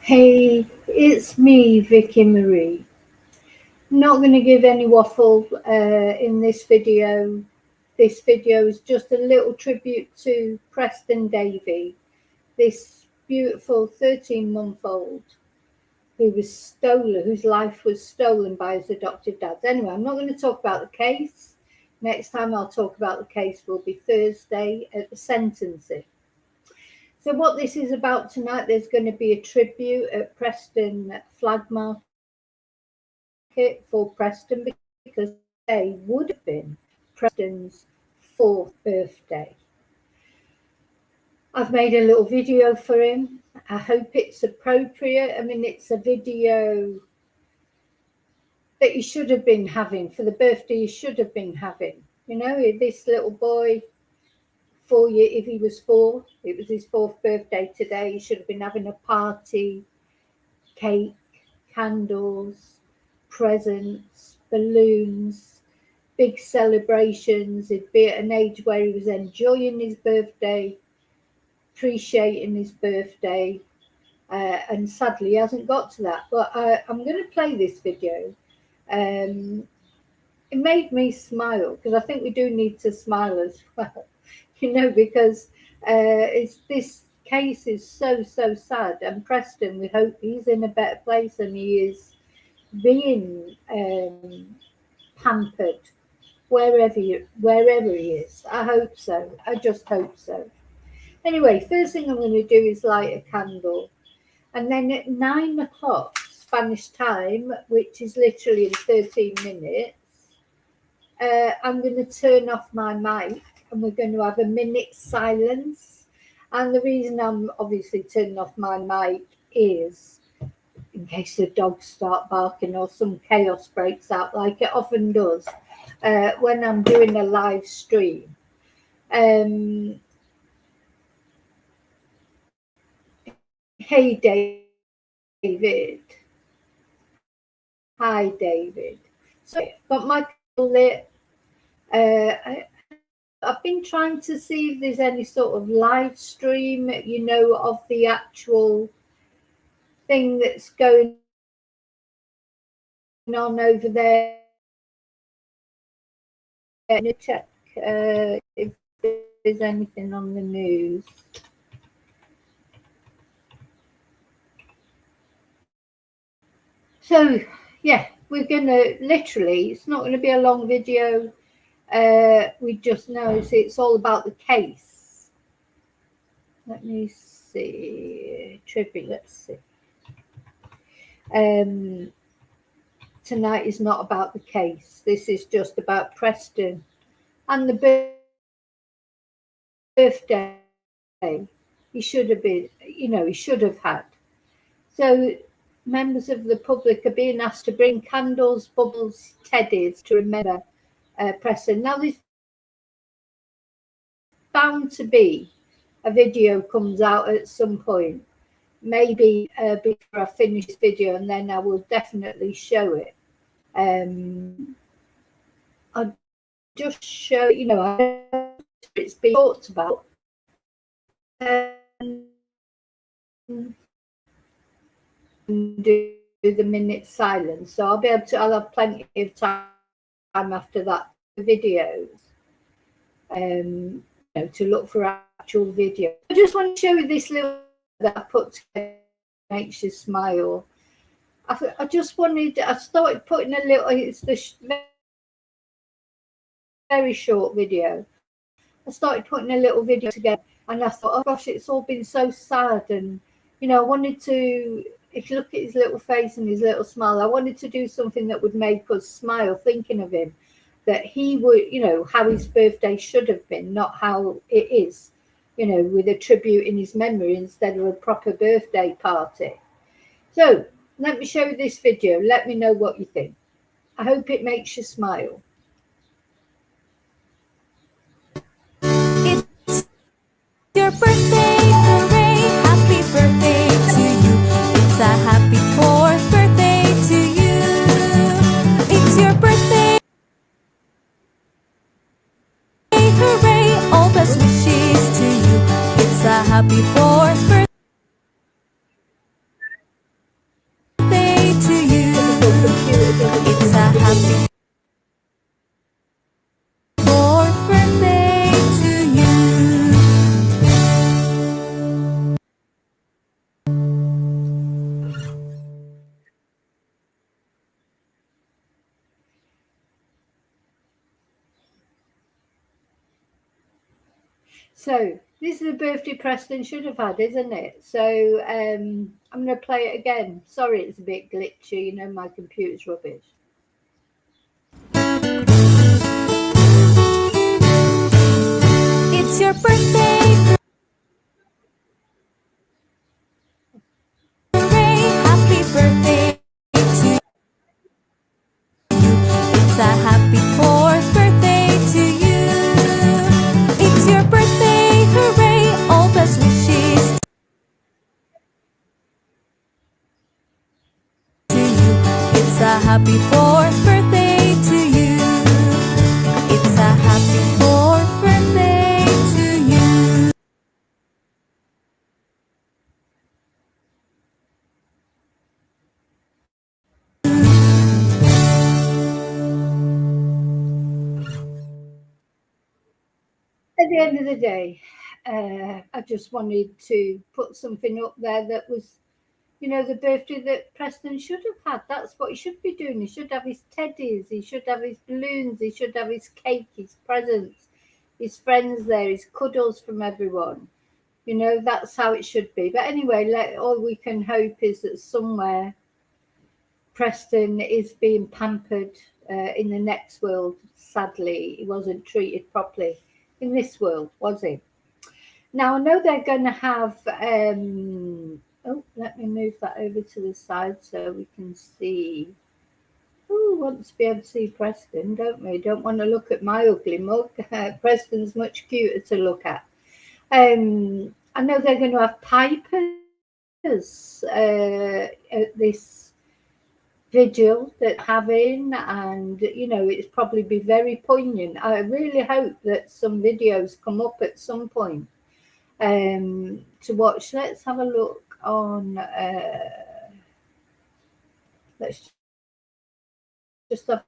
Hey, it's me, Vicky Marie. I'm not going to give any waffle in this video. This video is just a little tribute to Preston Davey, this beautiful 13-month-old whose life was stolen by his adopted dad. Anyway, I'm not going to talk about the case. Next time I'll talk about the case will be Thursday at the sentencing. So what this is about tonight, there's going to be a tribute at Preston Flag Market for Preston because today would have been Preston's 4th birthday. I've made a little video for him. I hope it's appropriate. I mean, it's a video that he should have been having for the birthday he should have been having. You know, this little boy, 4 years, if he was 4, it was his 4th birthday today. He should have been having a party, cake, candles, presents, balloons, big celebrations. He'd be at an age where he was enjoying his birthday, appreciating his birthday, and sadly he hasn't got to that. But I'm going to play this video. It made me smile because I think we do need to smile as well, you know, because this case is so sad, and Preston, we hope he's in a better place and he is being pampered wherever he is. I hope so. I just hope so. Anyway, first thing I'm going to do is light a candle, and then at 9 o'clock Spanish time, which is literally in 13 minutes, I'm going to turn off my mic and we're going to have a minute's silence. And the reason I'm obviously turning off my mic is in case the dogs start barking or some chaos breaks out like it often does when I'm doing a live stream. Hey, David. Hi, David. So I've got my candle lit. I've been trying to see if there's any sort of live stream, you know, of the actual thing that's going on over there. I'm going to check if there's anything on the news. So, yeah, we're going to literally, it's not going to be a long video. We just know it's all about the case. Let me see. Tribute, let's see. Tonight is not about the case. This is just about Preston and the birthday he should have been, you know, he should have had. So members of the public are being asked to bring candles, bubbles, teddies to remember Preston. Now there's bound to be a video comes out at some point, maybe before I finish this video, and then I will definitely show it. I'll just show, you know, it's been talked about. Do the minute silence, so I'll have plenty of time after that for videos, you know, to look for actual video. I just want to show you this little that I put together, makes you smile. I started putting a little, it's the very short video. I started putting a little video together and I thought, oh gosh, it's all been so sad, and you know, I wanted to, if you look at his little face and his little smile, I wanted to do something that would make us smile thinking of him, that he would, you know, how his birthday should have been, not how it is, you know, with a tribute in his memory instead of a proper birthday party. So let me show you this video. Let me know what you think. I hope it makes you smile. It's your birthday, hooray! Happy birthday to you. It's a happy 4th birthday to you. It's your birthday, hooray! All best wishes to you. It's a happy 4th birthday. So this is the birthday Preston should have had, isn't it? So I'm going to play it again. Sorry, it's a bit glitchy. You know, my computer's rubbish. It's your birthday, hooray! Happy birthday to you. It's a happy fourth birthday to you. It's your birthday, hooray! All best wishes to you. It's a happy fourth birthday to you. It's a happy fourth birthday to you. At the end of the day, I just wanted to put something up there that was, you know, the birthday that Preston should have had. That's what he should be doing. He should have his teddies, he should have his balloons, he should have his cake, his presents, his friends there, his cuddles from everyone. You know, that's how it should be. But anyway, all we can hope is that somewhere Preston is being pampered in the next world. Sadly, he wasn't treated properly in this world, was he? Now, I know they're going to have. Oh, let me move that over to the side so we can see. Oh, want to be able to see Preston, don't we? Don't want to look at my ugly mug. Preston's much cuter to look at. I know they're going to have pipers at this vigil that having, and you know, it's probably be very poignant. I really hope that some videos come up at some point to watch. Let's have a look on. Let's just have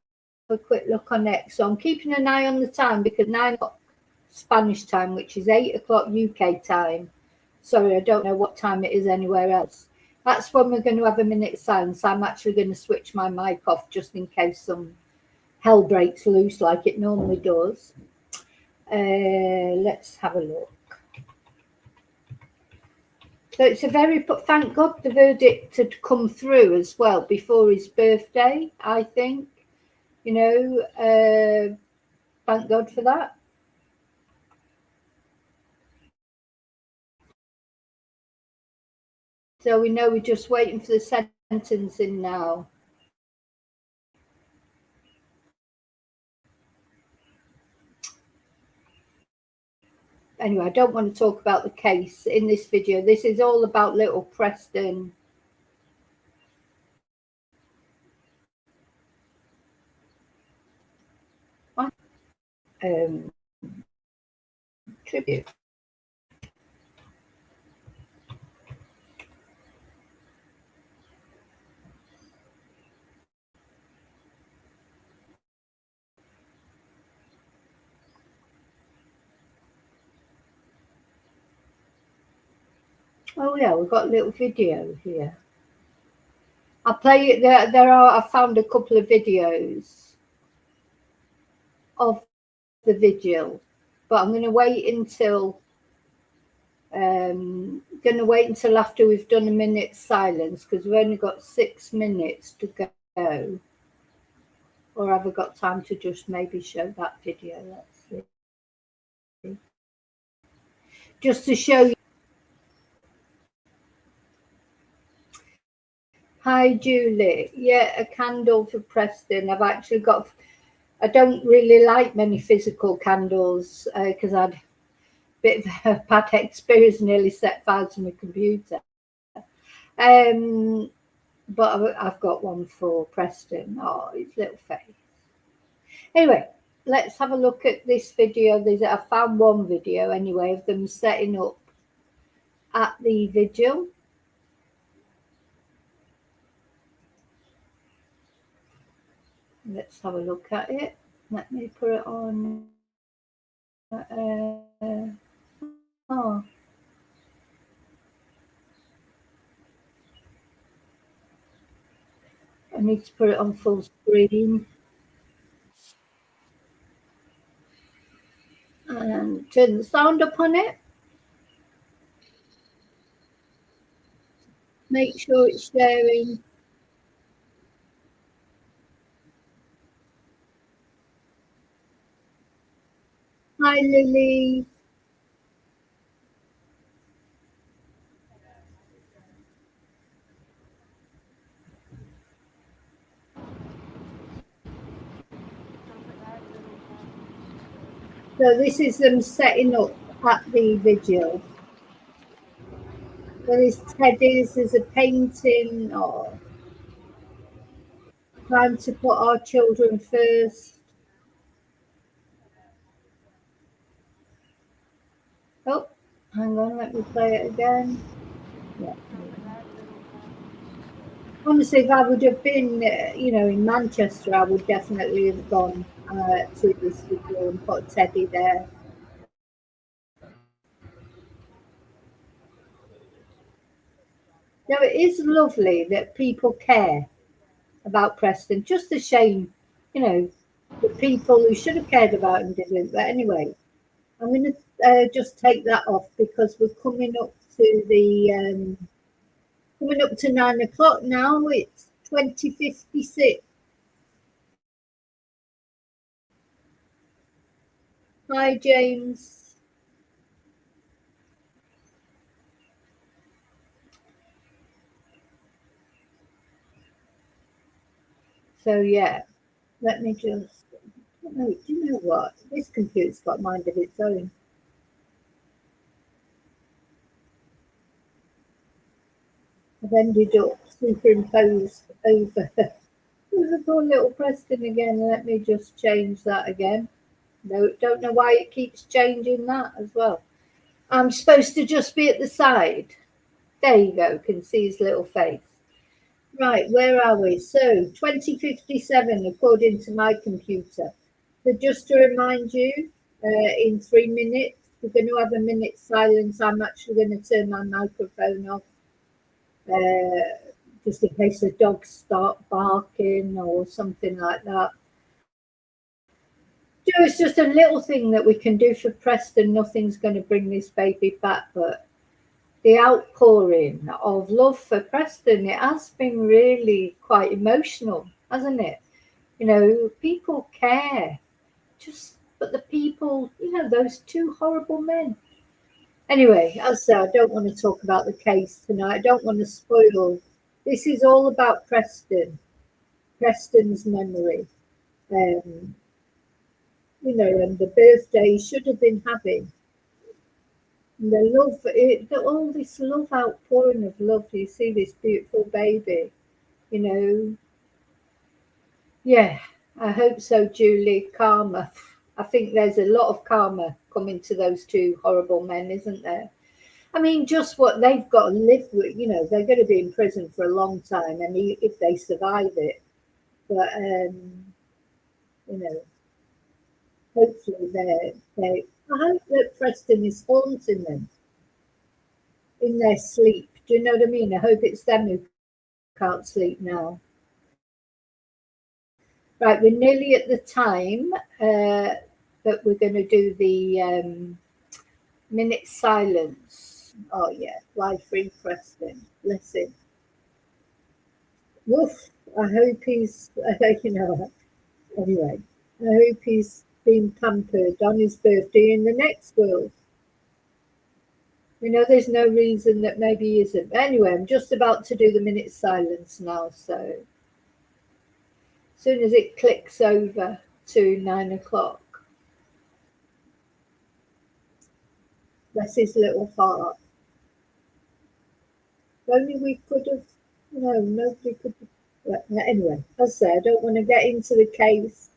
a quick look on X. So I'm keeping an eye on the time because 9 o'clock Spanish time, which is 8 o'clock UK time. Sorry, I don't know what time it is anywhere else. That's when we're going to have a minute silence. I'm actually going to switch my mic off just in case some hell breaks loose like it normally does. Let's have a look. So it's a very, thank God the verdict had come through as well before his birthday, I think. You know, thank God for that. So we know we're just waiting for the sentencing now. Anyway, I don't want to talk about the case in this video. This is all about little Preston. Tribute. Oh yeah, we've got a little video here. I'll play it. I found a couple of videos of the vigil, but I'm going to wait until after we've done a minute's silence because we've only got 6 minutes to go. Or have I got time to just maybe show that video? Let's see. Just to show you. Hi, Julie. Yeah, a candle for Preston. I've actually got. I don't really like many physical candles because I'd a bit of a bad experience, nearly set fire to my computer. But I've got one for Preston. Oh, his little face. Anyway, let's have a look at this video. I found one video anyway of them setting up at the vigil. Let's have a look at it. Let me put it on. Oh. I need to put it on full screen. and turn the sound up on it. Make sure it's sharing. Hi, Lily. So this is them setting up at the vigil. There is teddies, there's a painting, or time to put our children first. Oh, hang on, let me play it again. Yeah. Honestly, if I would have been, in Manchester, I would definitely have gone to this video and put Teddy there. Now, it is lovely that people care about Preston. Just a shame, the people who should have cared about him didn't. But anyway, I'm going to just take that off because we're coming up to the coming up to 9 o'clock now. It's 20:56. Hi, James. So yeah, let me just. No, do you know what? This computer's got mind of its own. I've ended up superimposed over the poor little Preston again. Let me just change that again. No, don't know why it keeps changing that as well. I'm supposed to just be at the side. There you go, can see his little face. Right, where are we? So 20:57 according to my computer. So just to remind you, in 3 minutes, we're going to have a minute's silence. I'm actually going to turn my microphone off, just in case the dogs start barking or something like that. It's just a little thing that we can do for Preston. Nothing's going to bring this baby back, but the outpouring of love for Preston, it has been really quite emotional, hasn't it? People care. But the people, those two horrible men. Anyway, as I say, I don't want to talk about the case tonight. I don't want to spoil. This is all about Preston's memory. Um, and the birthday he should have been having. And the love, all this love outpouring of love. You see this beautiful baby, you know. Yeah, I hope so, Julie. Karma. I think there's a lot of karma coming to those two horrible men, isn't there? I mean, just what they've got to live with, they're going to be in prison for a long time, and if they survive it. But, hopefully I hope that Preston is haunting them in their sleep. Do you know what I mean? I hope it's them who can't sleep now. Right, we're nearly at the time that we're going to do the minute silence. Oh yeah, fly free Preston. Listen. Woof. I hope he's, anyway, I hope he's been pampered on his birthday in the next world. There's no reason that maybe he isn't. But anyway, I'm just about to do the minute silence now. So as soon as it clicks over to 9 o'clock, bless his little heart. If only we could have, nobody could. Anyway, as I say, I don't want to get into the case.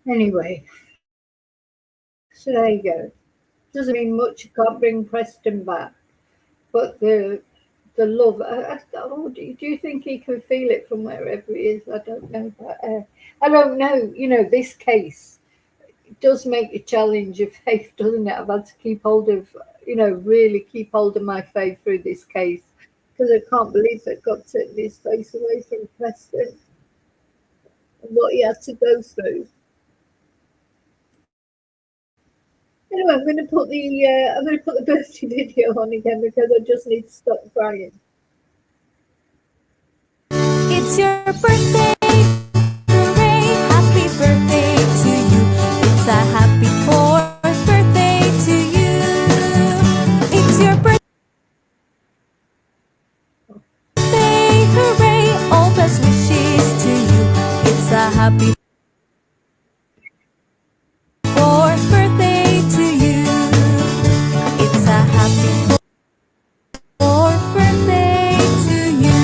Anyway, so there you go. Doesn't mean much. You can't bring Preston back, but the love. Oh, do you think he can feel it from wherever he is? I don't know, but I don't know. You know, this case does make a challenge of faith, doesn't it? I've had to keep hold of, really keep hold of my faith through this case because I can't believe that God took his face away from Preston and what he had to go through. Anyway, I'm going to put the birthday video on again because I just need to stop crying. It's your birthday, hooray! Happy birthday to you. It's a happy fourth birthday to you. It's your birthday, hooray! All best wishes to you. It's a happy fourth birthday to you. It's a happy fourth birthday to you.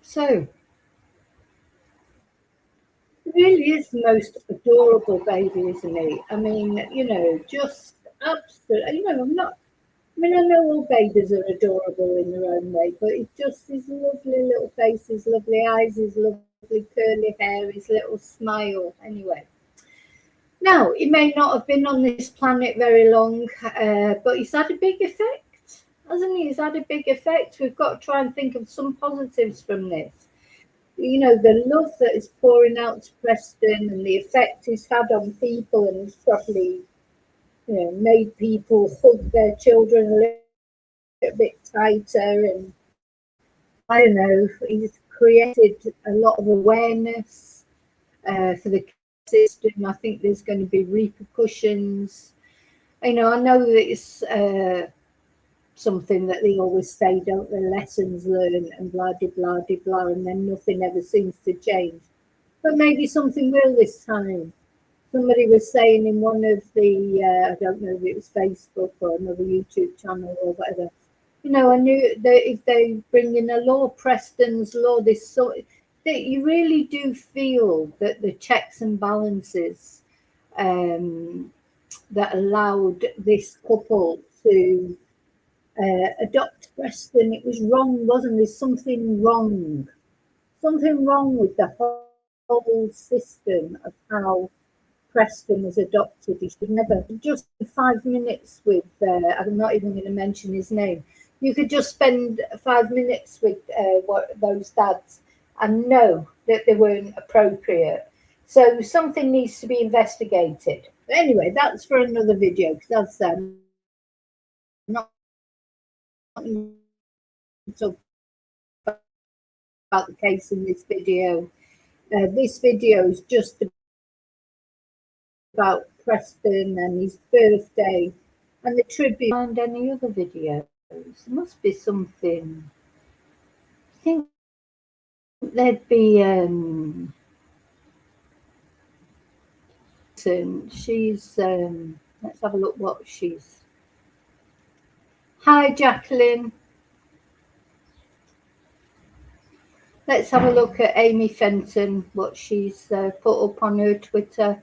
So, he really is the most adorable baby, isn't he? I mean, just absolutely. I'm not. I mean, I know all babies are adorable in their own way, but it's just his lovely little face, his lovely eyes, his lovely curly hair, his little smile. Anyway, now he may not have been on this planet very long, but he's had a big effect, hasn't he? He's had a big effect. We've got to try and think of some positives from this. The love that is pouring out to Preston and the effect he's had on people, and he's probably, made people hug their children a bit tighter, and I don't know, he's created a lot of awareness for the system. I think there's going to be repercussions. I know that it's something that they always say, don't the lessons learned and blah de blah de blah, and then nothing ever seems to change. But maybe something will this time. Somebody was saying in one of the, I don't know if it was Facebook or another YouTube channel or whatever, I knew that if they bring in a law, Preston's law, this sort, that you really do feel that the checks and balances that allowed this couple to adopt Preston, it was wrong, wasn't there? Something wrong with the whole system of how Preston was adopted. He should never just 5 minutes with. I'm not even going to mention his name. You could just spend 5 minutes with those dads and know that they weren't appropriate. So something needs to be investigated. But anyway, that's for another video because that's not talk about the case in this video. This video is just about Preston and his birthday and the tribute. And any other videos, there must be something. I think there'd be she's let's have a look what she's. Hi Jacqueline. Let's have a look at Amy Fenton, what she's put up on her Twitter.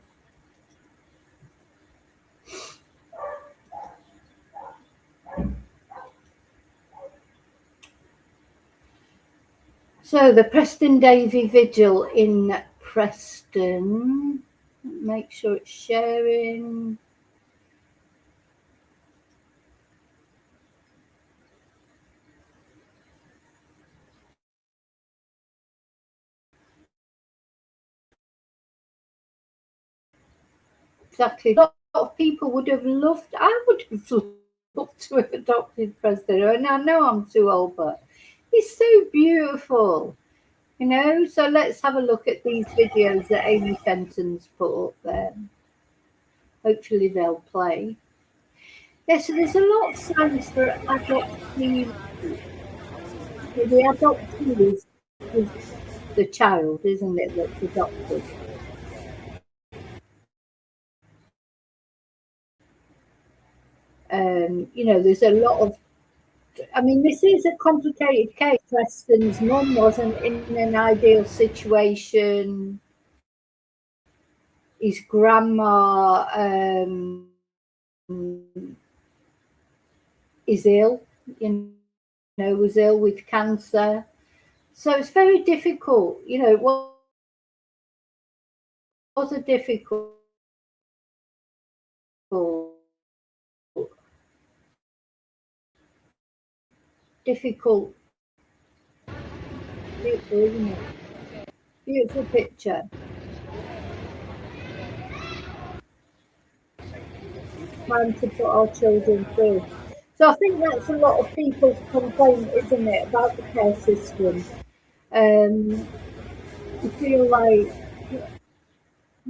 So the Preston Davey Vigil in Preston. Make sure it's sharing. Exactly. A lot of people would have loved, I would have loved to have adopted Preston. And I know I'm too old, but He's so beautiful, you know. So let's have a look at these videos that Amy Fenton's put up there. Hopefully they'll play. Yeah, so there's a lot of signs for adoptee. The adoptee is the child, isn't it, that's adopted? You know, there's a lot of. I mean, this is a complicated case. Preston's mum wasn't in an ideal situation. His grandma is ill, you know, was ill with cancer. So it's very difficult. You know, it was a difficult, beautiful, isn't it? Beautiful picture. Time to put our children through. So I think that's a lot of people's complaint, isn't it, about the care system? Um, you feel like,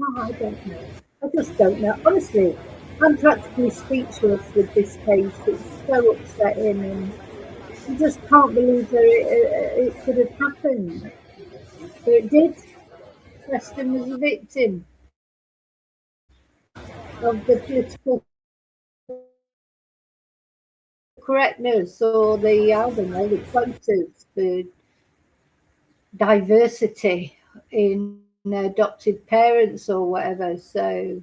oh, I don't know. I just don't know. Honestly, I'm practically speechless with this case. It's so upsetting, and you just can't believe that it could have happened. But it did. Preston was a victim of the political correctness, or the, I don't know, the quotas, the diversity in adopted parents or whatever. So,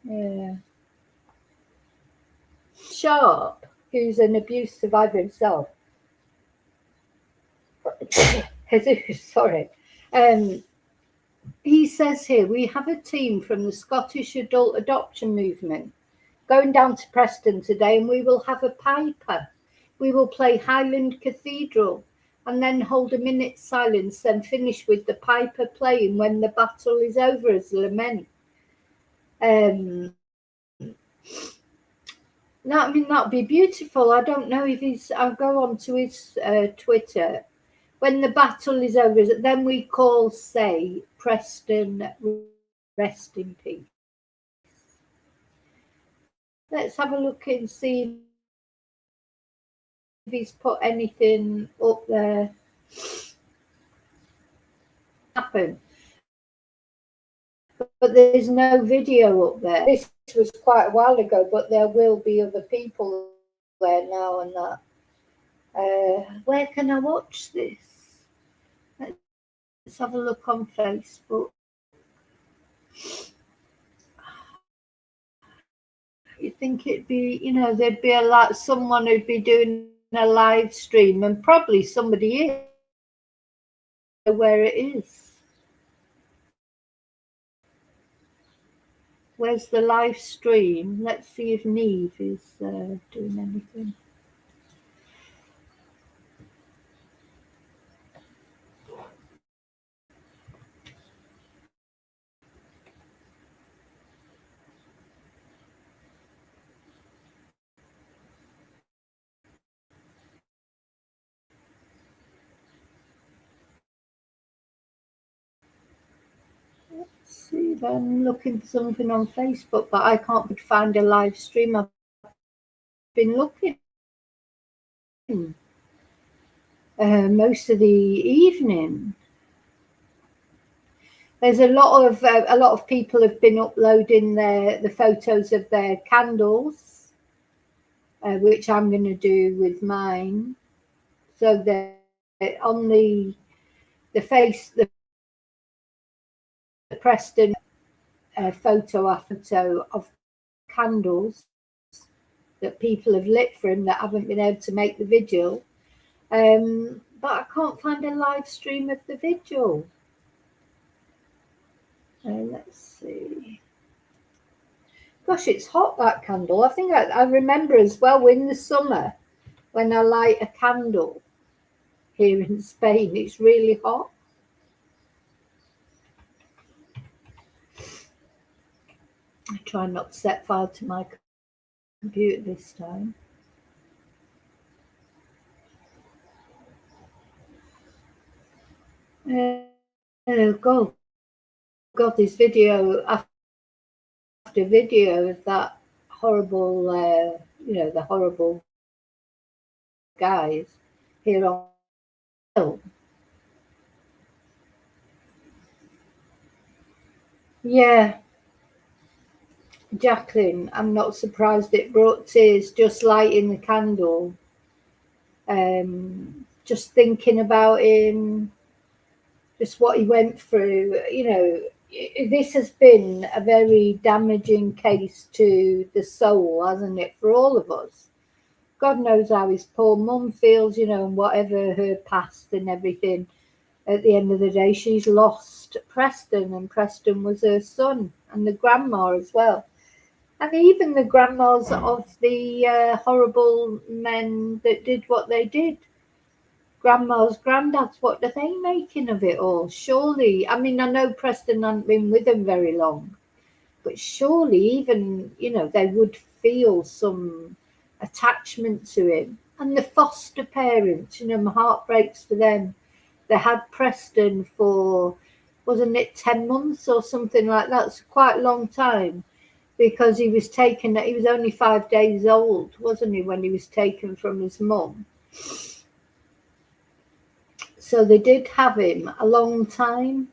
yeah. Sharp, who's an abuse survivor himself, Jesus, sorry. He says here, we have a team from the Scottish adult adoption movement going down to Preston today, and we will have a piper. We will play Highland Cathedral and then hold a minute's silence, then finish with the piper playing when the battle is over as lament. No, I mean, that'd be beautiful. I don't know if I'll go on to his Twitter. When the battle is over, then we call, say, Preston, rest in peace. Let's have a look and see if he's put anything up there. Happen. But there's no video up there. This was quite a while ago, but there will be other people there now and that. Where can I watch this? Let's have a look on Facebook. You think it'd be, you know, there'd be someone who'd be doing a live stream, and probably somebody is where it is. Where's the live stream? Let's see if Neve is doing anything. See, I'm looking for something on Facebook, but I can't find a live stream. I've been looking most of the evening. There's a lot of people have been uploading the photos of their candles, which I'm going to do with mine. So they're on the Preston photo of candles that people have lit for him that haven't been able to make the vigil. But I can't find a live stream of the vigil. Let's see. Gosh, it's hot, that candle. I think I remember as well in the summer when I light a candle here in Spain, it's really hot. I try not to set fire to my computer this time. Oh God, this video after video of that horrible, the horrible guys here on film. Yeah, Jacqueline, I'm not surprised it brought tears just lighting the candle. Just thinking about him, just what he went through. This has been a very damaging case to the soul, hasn't it, for all of us? God knows how his poor mum feels, and whatever her past and everything. At the end of the day, she's lost Preston, and Preston was her son, and the grandma as well. And even the grandmas of the horrible men that did what they did. Grandmas, granddads, what are they making of it all? Surely, I mean, I know Preston hadn't been with them very long, but surely even, they would feel some attachment to him. And the foster parents, my heart breaks for them. They had Preston for, wasn't it 10 months or something like that? It's quite a long time, because he was only 5 days old, wasn't he, when he was taken from his mum. So they did have him a long time.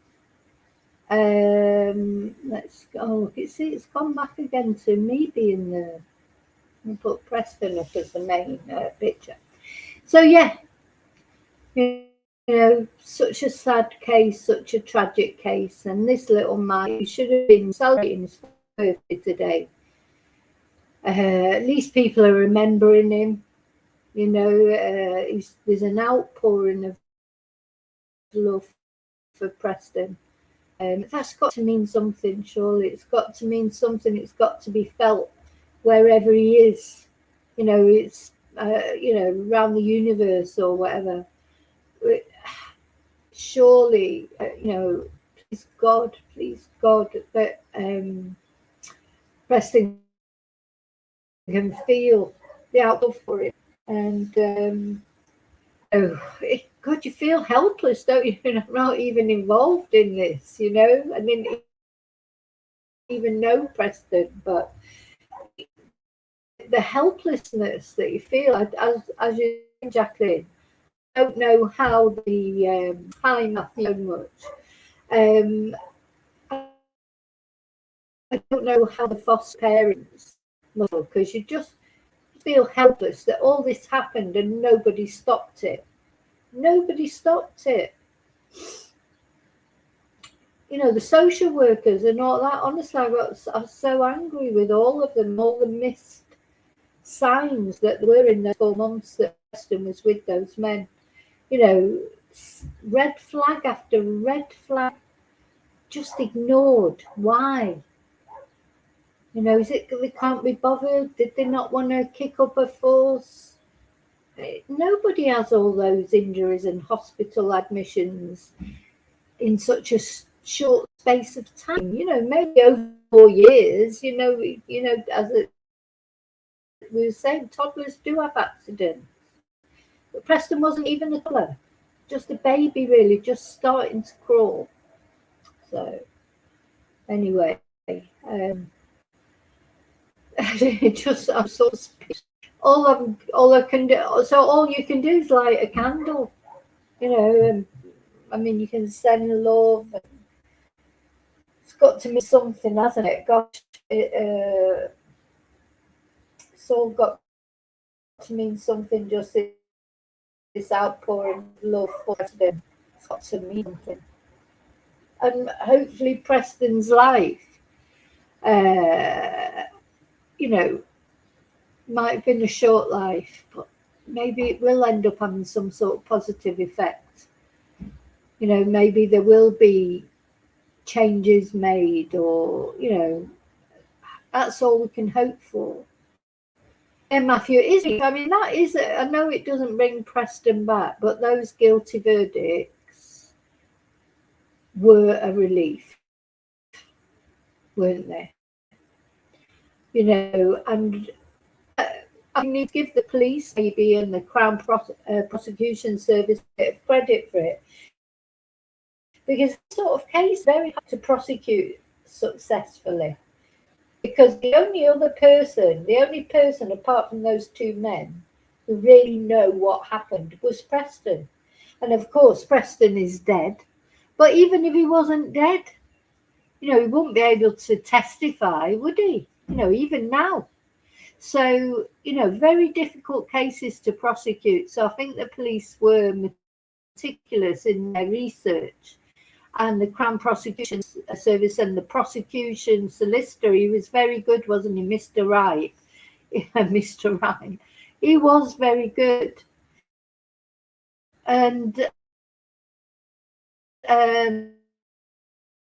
Let's go. Look, it's gone back again to me being there. I'll put Preston up as the main picture. So yeah, such a sad case, such a tragic case, and this little man, he should have been celebrating his birthday today. At least people are remembering him. There's an outpouring of love for Preston. That's got to mean something, surely. It's got to mean something. It's got to be felt wherever he is. It's, around the universe or whatever. Surely, please God, that Preston can feel the outlook for it. And God, you feel helpless, don't you? You're not even involved in this, I didn't even know Preston, but the helplessness that you feel, as you said, Jacqueline, I don't know how the time so much. I don't know how the foster parents look, because you just feel helpless that all this happened and nobody stopped it. Nobody stopped it. The social workers and all that, honestly, I was so angry with all of them, all the missed signs that were in those 4 months that Preston was with those men. Red flag after red flag, just ignored. Why? Is it they can't be bothered? Did they not want to kick up a fuss? Nobody has all those injuries and hospital admissions in such a short space of time. Maybe over 4 years. As we were saying, toddlers do have accidents. But Preston wasn't even a toddler, just a baby, really, just starting to crawl. So, anyway, I'm sort of all I can do. So all you can do is light a candle, I mean, you can send love. It's got to mean something, hasn't it? Gosh, it's all got to mean something. Just this outpouring of love for them. It's got to mean something. And hopefully Preston's life, might have been a short life, but maybe it will end up having some sort of positive effect. Maybe there will be changes made, or, that's all we can hope for. And Matthew, I mean, that is, I know it doesn't bring Preston back, but those guilty verdicts were a relief, weren't they? And I need to give the police maybe and the Crown Prosecution Service a bit of credit for it. because this sort of case is very hard to prosecute successfully. Because the only person apart from those two men who really know what happened was Preston. And of course, Preston is dead. But even if he wasn't dead, he wouldn't be able to testify, would he? Even now. So, very difficult cases to prosecute. So I think the police were meticulous in their research. And the Crown Prosecution Service and the prosecution solicitor, he was very good, wasn't he, Mr. Wright? Mr. Wright. He was very good. And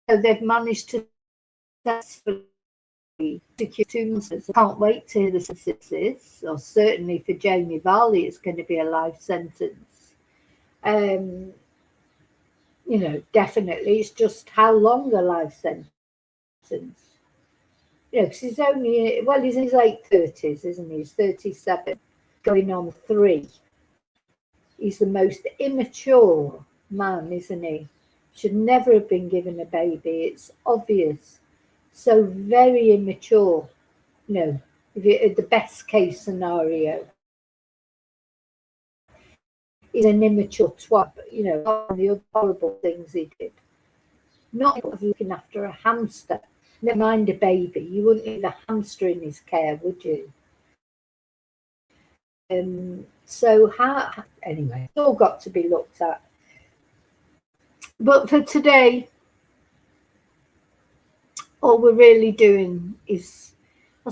they've managed to successfully execute 2 months. I can't wait to hear the sentences, or certainly for Jamie Varley, it's going to be a life sentence. Definitely, it's just how long a life sentence. Because he's he's in his late 30s, isn't he? He's 37, going on 3. He's the most immature man, isn't he? Should never have been given a baby. It's obvious. So very immature. The best case scenario. He's an immature twat, all the other horrible things he did. Not of looking after a hamster. Never mind a baby. You wouldn't leave a hamster in his care, would you? So anyway, it's all got to be looked at. But for today, all we're really doing is, I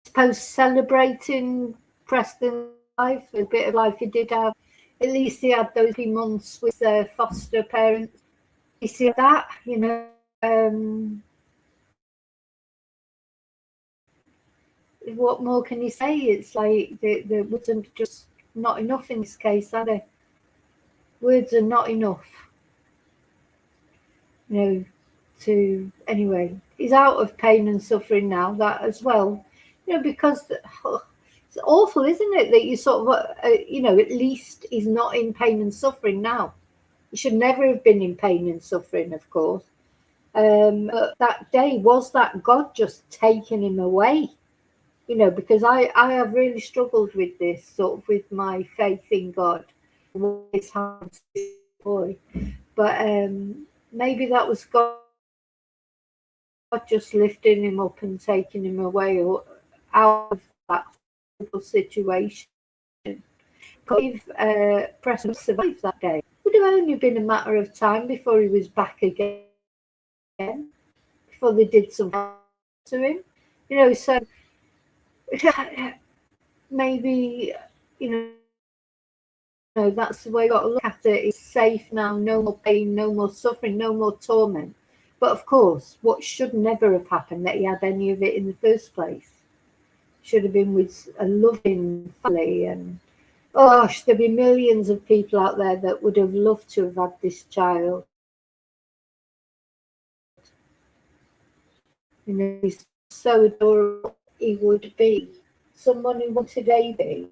suppose, celebrating Preston's life, a bit of life he did have. At least he had those 3 months with their foster parents. You see that, what more can you say? It's like there wasn't just not enough in this case, are there? Words are not enough. Anyway, he's out of pain and suffering now, that as well. Because it's awful, isn't it, that you sort of, at least he's not in pain and suffering now. He should never have been in pain and suffering, of course. But that day, was that God just taking him away? Because I have really struggled with this, sort of with my faith in God. It's hard to boy. But maybe that was God just lifting him up and taking him away out of that horrible situation. If Preston survived that day, it would have only been a matter of time before he was back again, before they did something to him. So maybe, that's the way you got to look at it. It's safe now, no more pain, no more suffering, no more torment. But of course, what should never have happened, that he had any of it in the first place. Should have been with a loving family. And gosh, there'd be millions of people out there that would have loved to have had this child. He's so adorable. He would be someone who wanted a baby.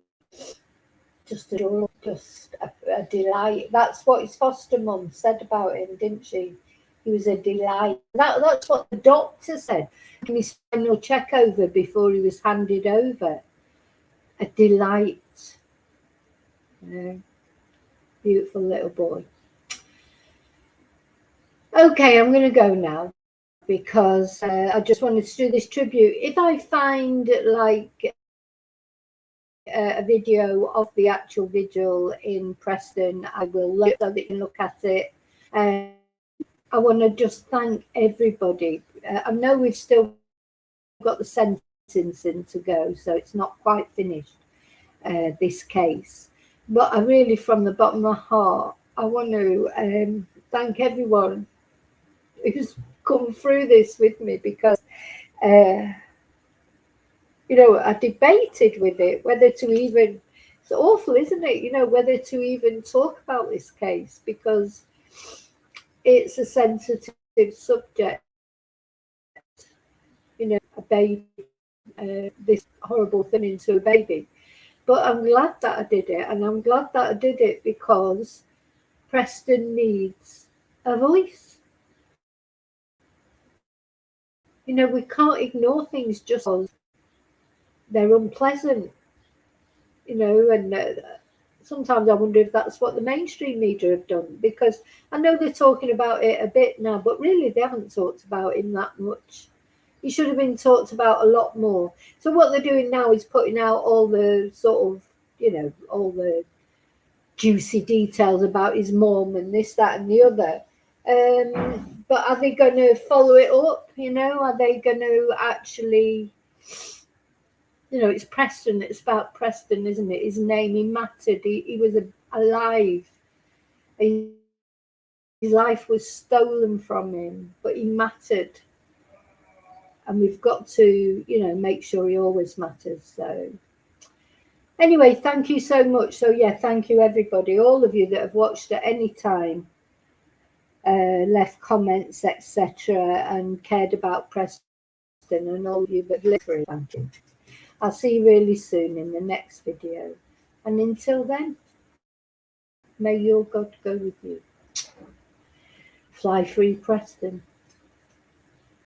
Just adorable, just a delight. That's what his foster mum said about him, didn't she? He was a delight. That's what the doctor said in his final check over before he was handed over. A delight. Beautiful little boy. Okay, I'm going to go now because I just wanted to do this tribute. If I find like a video of the actual vigil in Preston, I will look so that you can look at it. I want to just thank everybody. I know we've still got the sentencing to go, so it's not quite finished, this case. But I really, from the bottom of my heart, I want to thank everyone who's come through this with me, because I debated with it whether to even, it's awful, isn't it, whether to even talk about this case, because it's a sensitive subject, a baby, this horrible thing into a baby. But I'm glad that I did it, and I'm glad that I did it because Preston needs a voice. You know, we can't ignore things just because they're unpleasant, you know, and sometimes I wonder if that's what the mainstream media have done, because I know they're talking about it a bit now, but really they haven't talked about him that much. He should have been talked about a lot more. So what they're doing now is putting out all the sort of, you know, all the juicy details about his mum and this, that, and the other. But are they going to follow it up? You know, are they going to actually, you know, it's Preston. It's about Preston, isn't it? His name, he mattered. He was alive. His life was stolen from him, but he mattered. And we've got to, you know, make sure he always matters. So anyway, thank you so much. So yeah, thank you everybody, all of you that have watched at any time, left comments, etc., and cared about Preston, and all of you that listened. Thank you. I'll see you really soon in the next video. And until then, may your God go with you. Fly free, Preston.